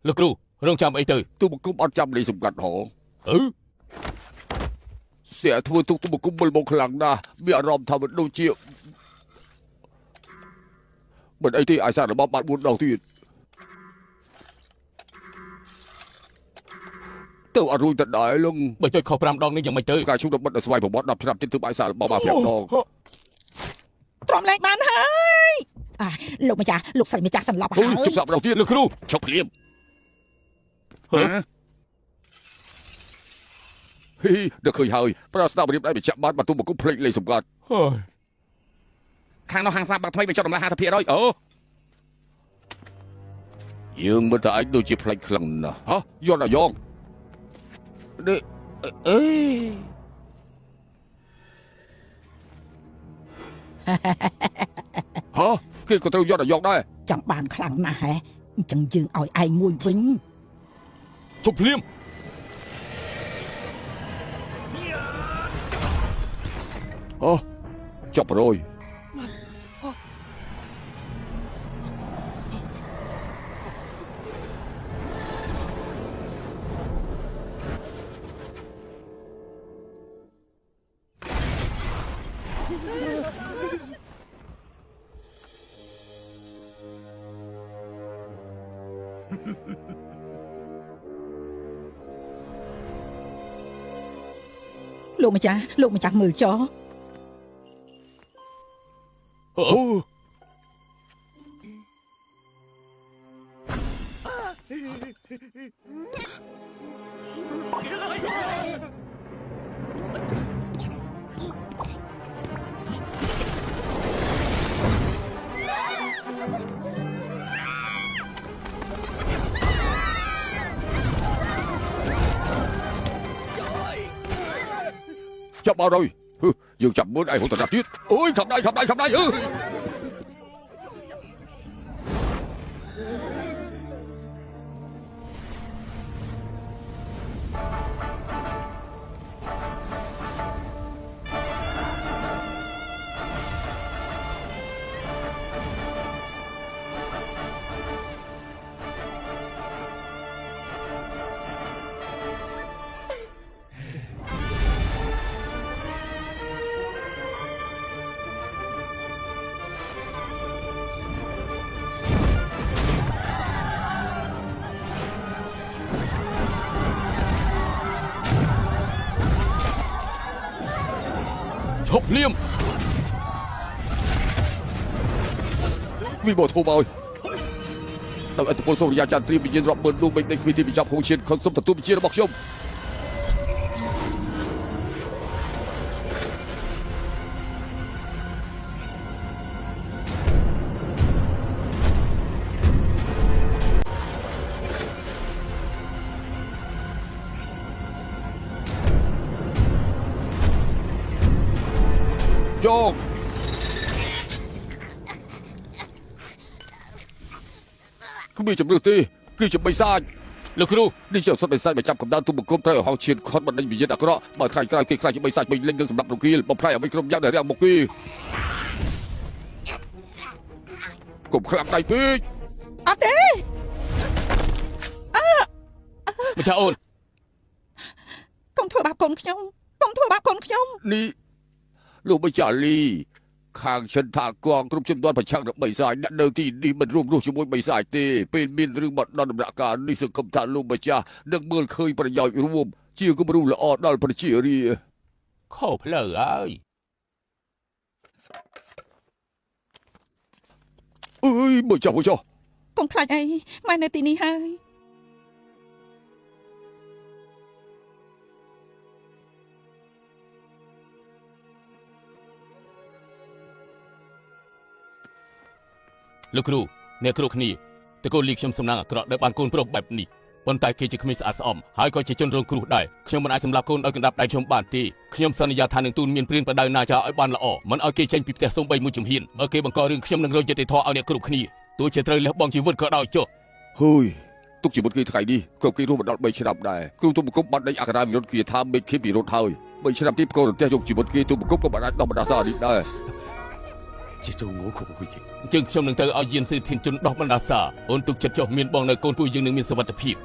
លោកគ្រូរងចាំអីទៅទូបង្គំអត់ចាំលេខសម្ងាត់ហ៎เสียធ្វើទុកទូបង្គំវិលមកខ្លាំងណាស់មានអារម្មណ៍ថាមិនដូចជាមិនអីទេអាយសាររបស់បាន4ដងទៀតទៅអត់រួចទៅដែរលងបើចុចខុស5ដងនេះយ៉ាងម៉េចទៅការជួបរបស់ស្វ័យប្រវត្តិ10ឆ្នាំទៀតទើបអាយសាររបស់បាន5ដងទ្រាំលែងបានហើយលោកម្ចាស់លោកស្រីម្ចាស់សន្លប់ហើយជប់សាប់ដល់ទៀតលោកគ្រូឈប់ភ្លាមហ៊ីដឹកឃើញហើយប្រស្នាបរៀបដៃបញ្ជាក់បានបើទូបង្គំភ្លេចលេខសម្ងាត់ហើយខាងនោះហាងសាបាក់ថ្មីបញ្ចុះតម្លៃ 50% អូយើងមើលតែអាចដូចជាផ្លេចខ្លាំងណាស់ហ៎យន់អាយ៉ងនេះអេហ៎គេក៏ត្រូវយន់អាយ៉ងដែរចង់បានខ្លាំងណាស់ហ៎អញ្ចឹងយើងឲ្យឯងមួយវិញជប់ភ្លាមអូចប់រយលោកម្ចាស់មើលចោអូចាប់អត់ហើយយើងចាប់មើលឯងហូតតាទៀតអូយខាប់ដៃឈប់ភ្លាមវិបោធូបឲ្យដោយអត្តពលសូរិយាចាន់ត្រៀមវិញ្ញាណរាប់ម៉ឺនដួងបេកនៃវិធីបញ្ចប់ហូឈៀនខំសុំទទួលវិជារបស់ខ្ញុំចងគ្មានជំរឿទេគឺជាបិសាចលោកគ្រូនេះជាសុទ្ធបិសាចបញ្ចាប់កម្ដៅទូបង្គំត្រូវឲ្យហោឈៀនខត់បណ្ដេញវិញ្ញាណអាក្រក់បើខ្លាចក្រៅគេខ្លាចជាបិសាចពេញលេងនឹងសម្រាប់លោកគីលបំផ្លាញអ្វីក្រុមយ៉ាងដែលរាំងមកគេកុំខ្លាំងដៃពេកអត់ទេម្ចាស់អូនក ុំធ្វើបាបកូនខ្ញុំនេះលោកម្ចាស់លីខាងចិនថាគងគ្រប់ជំនាន់ប្រឆាំងនឹងបិសាចអ្នកនៅទីនេះមិនរួមរស់ជាមួយបិសាចទេពេលមានរឿងមកដល់ដំណាក់កាលនេះសង្ឃឹមថាលោកម្ចាស់នឹងមើលឃើញប្រយោជន៍រួមជាគំរូល្អដល់ប្រជារាស្ត្រខុសផ្លូវហើយអើយមើលចុះកុំខ្លាចអីម៉ែនៅទីនេះហើយលោកគ្រូអ្នកគ្រូគ្នាតើកូនលីខ្ញុំសំណាងអាក្រក់ដែលបានកូនប្រុសបែបនេះប៉ុន្តែគេជាក្មេងស្អាតស្អំហើយក៏ជាជនរងគ្រោះដែរខ្ញុំមិនអាចសម្លាប់កូនដោយកណ្ដាប់ដៃខ្ញុំបានទេខ្ញុំសន្យាថានឹងទូនមានព្រានប្រដៅណាចាឲ្យបានល្អមិនឲ្យគេចេញពីផ្ទះសូម្បីមួយជំហានបើគេបង្ករឿងខ្ញុំនឹងរកយុត្តិធម៌ឲ្យអ្នកគ្រូគ្នាទោះជាត្រូវលះបង់ជីវិតក៏ដោយចុះហ៊យទុកជីវិតគេថ្ងៃនេះក៏គេរស់មកដល់3ឆ្នាំដែរគ្រូទូបង្គំបានដេញអក្សរវិរុទ្ធគាថាមេឃពីរត់ហើយ3ឆ្នាំទីប្រកបរន្ទះយកជីវិតគេទូបង្គំក៏បានអាចដោះបណ្ដាសានេះដែរ ជាចូលងខូហុយជា ជាងខ្ញុំនឹងទៅឲ្យយានសឺធានជនដោះបណ្ដាសាអូនទុកចិត្តចុះមានបងនៅកូនពួកយើងនឹងមានសុវត្ថិភាព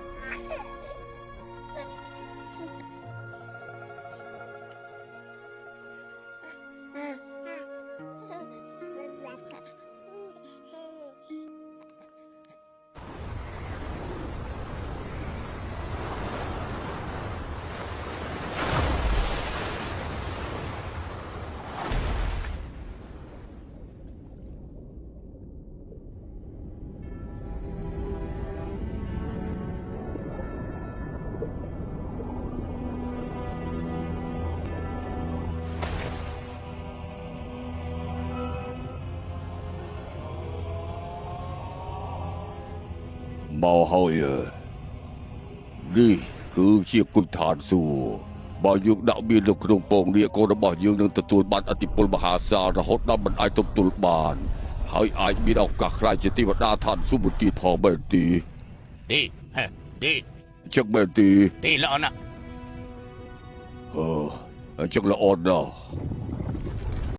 មកហើយនេះគឺជាគុណឋានសួគ៌បើយើងដាក់មាននៅក្នុងពងនេះកូនរបស់យើងនឹងទទួលបានអធិពលមហាសាលរហូតដល់មិនអាចទប់ទល់បានហើយអាចមានឱកាសខ្លាចជាទេវតាឋានសួគ៌មួយទៀតផងមែនទេ ទេហេទេ ចឹងមែនទេ ទេល្អណាស់ អញ្ចឹងល្អណាស់